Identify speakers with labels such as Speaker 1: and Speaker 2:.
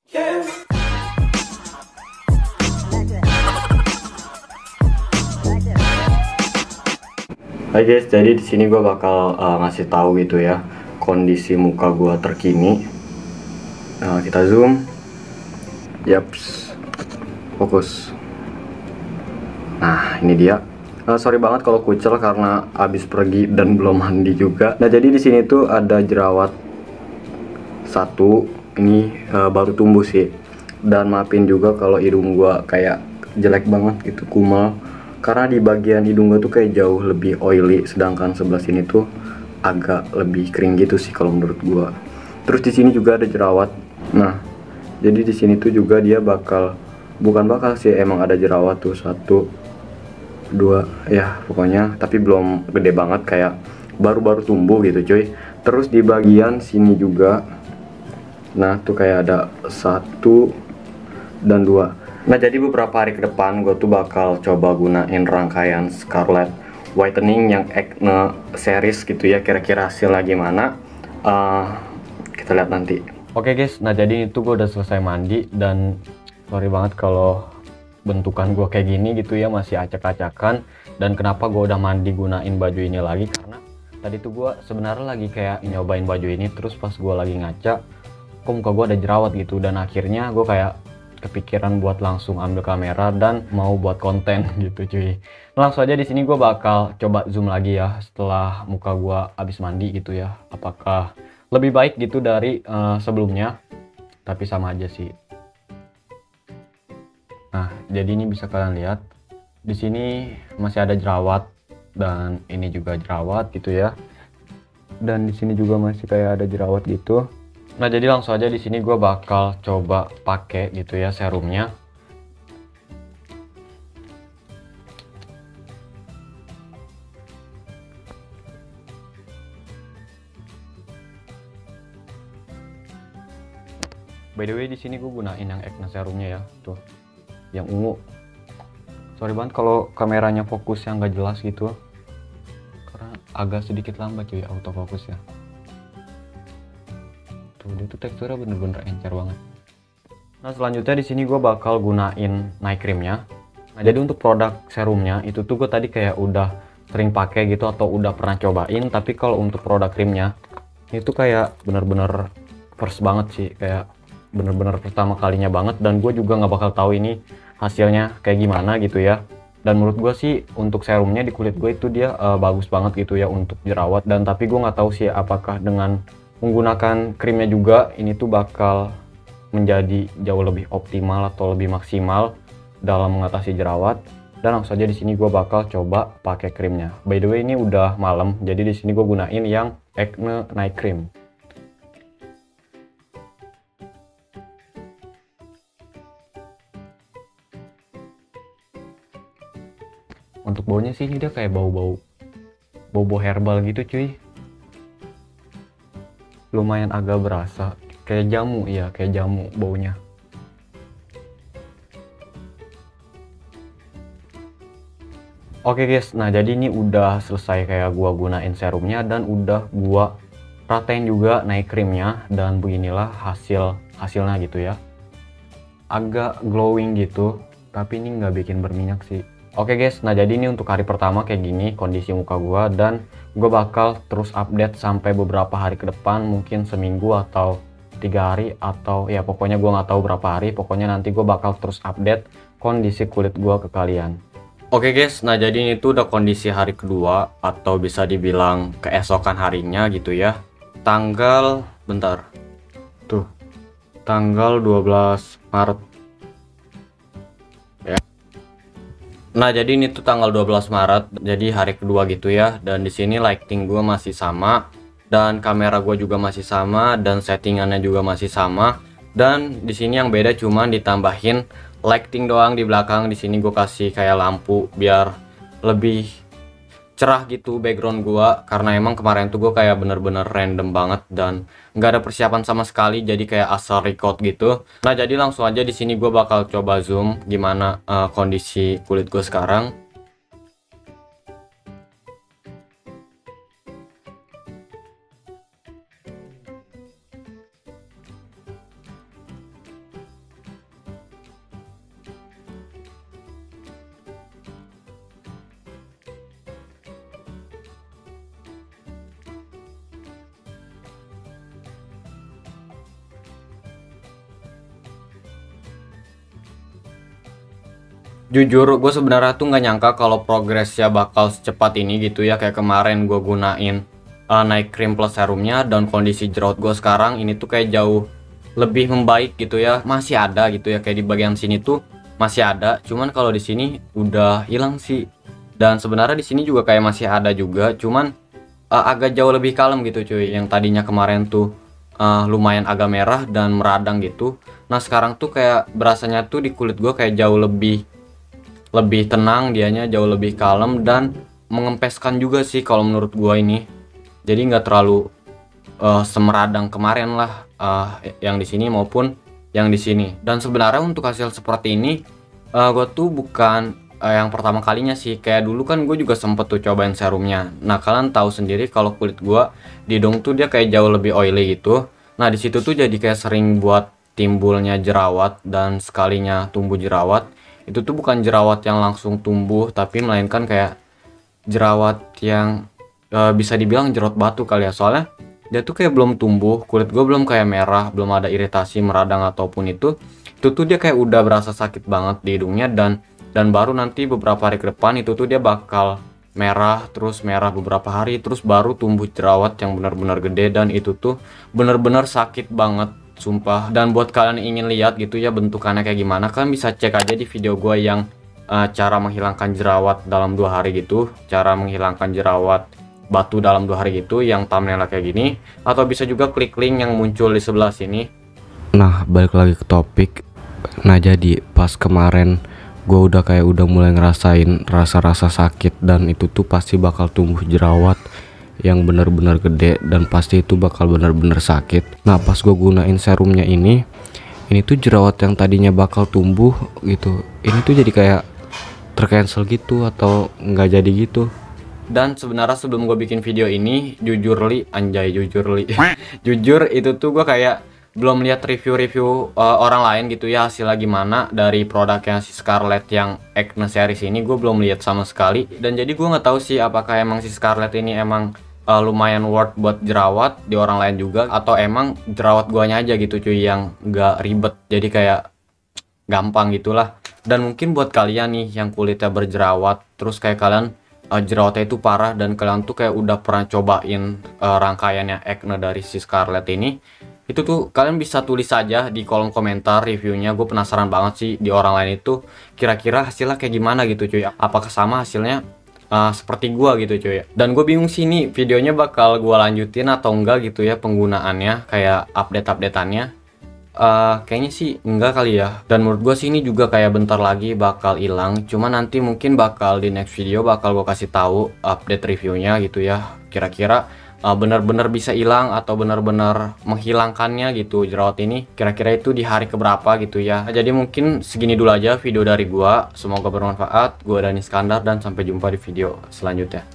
Speaker 1: Hai guys, jadi di sini gue bakal ngasih tahu gitu ya kondisi muka gue terkini. Kita zoom, yaps, fokus. Nah ini dia. Sorry banget kalau kucel karena abis pergi dan belum mandi juga. Nah jadi di sini tuh ada jerawat satu, ini baru tumbuh sih. Dan maafin juga kalau hidung gue kayak jelek banget gitu, kumal. Karena di bagian hidung gue tuh kayak jauh lebih oily, sedangkan sebelah sini tuh agak lebih kering gitu sih kalau menurut gue. Terus di sini juga ada jerawat. Nah, jadi di sini tuh juga dia bukan bakal sih, emang ada jerawat tuh satu, dua, ya pokoknya, tapi belum gede banget, kayak baru-baru tumbuh gitu cuy. Terus di bagian sini juga, nah tuh kayak ada satu dan dua. Nah jadi beberapa hari ke depan gue tuh bakal coba gunain rangkaian Scarlett Whitening yang Acne series gitu ya. Kira-kira hasilnya gimana, kita lihat nanti. Oke guys, nah jadi itu gue udah selesai mandi. Dan sorry banget kalau bentukan gue kayak gini gitu ya, masih acak-acakan. Dan kenapa gue udah mandi gunain baju ini lagi, karena tadi tuh gue sebenarnya lagi kayak nyobain baju ini, terus pas gue lagi ngaca kok muka gue ada jerawat gitu. Dan akhirnya gue kayak kepikiran buat langsung ambil kamera dan mau buat konten gitu cuy. Langsung aja di sini gue bakal coba zoom lagi ya setelah muka gue habis mandi gitu ya. Apakah lebih baik gitu dari sebelumnya? Tapi sama aja sih. Nah, jadi ini bisa kalian lihat di sini masih ada jerawat dan ini juga jerawat gitu ya. Dan di sini juga masih kayak ada jerawat gitu. Nah jadi langsung aja di sini gue bakal coba pakai gitu ya serumnya. By the way di sini gue gunain yang Acne serumnya ya, tuh yang ungu. Sorry banget kalau kameranya fokus yang gak jelas gitu, karena agak sedikit lambat cuy autofokus ya. Tuh dia tuh teksturnya bener-bener encer banget. Nah selanjutnya di sini gue bakal gunain night creamnya. Nah jadi untuk produk serumnya itu tuh gue tadi kayak udah sering pakai gitu atau udah pernah cobain. Tapi kalau untuk produk krimnya itu kayak bener-bener first banget sih, kayak bener-bener pertama kalinya banget. Dan gue juga nggak bakal tahu ini hasilnya kayak gimana gitu ya. Dan menurut gue sih untuk serumnya di kulit gue itu dia bagus banget gitu ya untuk jerawat. Dan tapi gue nggak tahu sih apakah dengan menggunakan krimnya juga ini tuh bakal menjadi jauh lebih optimal atau lebih maksimal dalam mengatasi jerawat. Dan langsung aja di sini gue bakal coba pakai krimnya. By the way ini udah malam, jadi di sini gue gunain yang Acne Night Cream. Untuk baunya sih ini dia kayak bau herbal gitu cuy. Lumayan agak berasa kayak jamu ya, kayak jamu baunya. Oke guys, nah jadi ini udah selesai kayak gua gunain serumnya dan udah gua ratain juga night creamnya. Dan beginilah hasilnya gitu ya, agak glowing gitu, tapi ini nggak bikin berminyak sih. Oke guys, nah jadi ini untuk hari pertama kayak gini kondisi muka gua. Dan gue bakal terus update sampai beberapa hari ke depan, mungkin seminggu atau 3 hari, atau ya pokoknya gue nggak tahu berapa hari. Pokoknya nanti gue bakal terus update kondisi kulit gua ke kalian. Oke guys, nah jadi ini tuh udah kondisi hari kedua atau bisa dibilang keesokan harinya gitu ya. Tanggal 12 Maret. Nah jadi ini tuh tanggal 12 Maret, jadi hari kedua gitu ya. Dan di sini lighting gue masih sama, dan kamera gue juga masih sama, dan settingannya juga masih sama. Dan di sini yang beda cuman ditambahin lighting doang di belakang. Di sini gue kasih kayak lampu biar lebih cerah gitu background gua, karena emang kemarin tuh gue kayak bener-bener random banget dan nggak ada persiapan sama sekali, jadi kayak asal record gitu. Nah jadi langsung aja di sini gue bakal coba zoom gimana kondisi kulit gue sekarang. Jujur gue sebenarnya tuh nggak nyangka kalau progresnya bakal secepat ini gitu ya. Kayak kemarin gue gunain night cream plus serumnya, dan kondisi jerawat gue sekarang ini tuh kayak jauh lebih membaik gitu ya. Masih ada gitu ya, kayak di bagian sini tuh masih ada, cuman kalau di sini udah hilang sih. Dan sebenarnya di sini juga kayak masih ada juga, cuman agak jauh lebih kalem gitu cuy. Yang tadinya kemarin tuh lumayan agak merah dan meradang gitu, nah sekarang tuh kayak berasanya tuh di kulit gue kayak jauh lebih tenang dianya, jauh lebih kalem dan mengempeskan juga sih kalau menurut gua ini. Jadi nggak terlalu semeradang kemarin lah, yang di sini maupun yang di sini. Dan sebenarnya untuk hasil seperti ini gua tuh bukan yang pertama kalinya sih. Kayak dulu kan gue juga sempet tuh cobain serumnya. Nah kalian tahu sendiri kalau kulit gua di hidung tuh dia kayak jauh lebih oily gitu. Nah di situ tuh jadi kayak sering buat timbulnya jerawat, dan sekalinya tumbuh jerawat itu tuh bukan jerawat yang langsung tumbuh, tapi melainkan kayak jerawat yang bisa dibilang jerawat batu kali ya. Soalnya dia tuh kayak belum tumbuh, kulit gue belum kayak merah, belum ada iritasi meradang ataupun itu tuh dia kayak udah berasa sakit banget di hidungnya. Dan baru nanti beberapa hari ke depan itu tuh dia bakal merah, terus merah beberapa hari, terus baru tumbuh jerawat yang benar-benar gede, dan itu tuh benar-benar sakit banget sumpah. Dan buat kalian yang ingin lihat gitu ya bentukannya kayak gimana, kalian bisa cek aja di video gue yang cara menghilangkan jerawat dalam 2 hari gitu, cara menghilangkan jerawat batu dalam 2 hari gitu, yang thumbnailnya kayak gini. Atau bisa juga klik link yang muncul di sebelah sini.
Speaker 2: Nah, balik lagi ke topik. Nah, jadi pas kemarin gue udah mulai ngerasain rasa-rasa sakit, dan itu tuh pasti bakal tumbuh jerawat yang bener-bener gede, dan pasti itu bakal bener-bener sakit. Nah pas gue gunain serumnya ini tuh jerawat yang tadinya bakal tumbuh gitu, ini tuh jadi kayak tercancel gitu atau nggak jadi gitu.
Speaker 1: Dan sebenarnya sebelum gue bikin video ini, jujur li, anjay jujur li jujur itu tuh gue kayak belum lihat review-review orang lain gitu ya, hasilnya gimana dari produknya si Scarlett yang Acne series ini. Gue belum lihat sama sekali, dan jadi gue nggak tahu sih apakah emang si Scarlett ini emang lumayan worth buat jerawat di orang lain juga, atau emang jerawat guanya aja gitu cuy yang nggak ribet, jadi kayak gampang gitulah. Dan mungkin buat kalian nih yang kulitnya berjerawat, terus kayak kalian jerawatnya itu parah, dan kalian tuh kayak udah pernah cobain rangkaiannya Acne dari si Scarlett ini, itu tuh kalian bisa tulis aja di kolom komentar reviewnya. Gue penasaran banget sih di orang lain itu kira-kira hasilnya kayak gimana gitu cuy, apakah sama hasilnya seperti gua gitu cuy. Dan gue bingung sih nih videonya bakal gua lanjutin atau enggak gitu ya penggunaannya, kayak update-updateannya. Kayaknya sih enggak kali ya. Dan menurut gue sih ini juga kayak bentar lagi bakal hilang. Cuma nanti mungkin bakal di next video bakal gue kasih tahu update reviewnya gitu ya. Kira-kira benar-benar bisa hilang atau benar-benar menghilangkannya gitu jerawat ini, kira-kira itu di hari keberapa gitu ya. Nah, jadi mungkin segini dulu aja video dari gua. Semoga bermanfaat. Gua Dani Iskandar, dan sampai jumpa di video selanjutnya.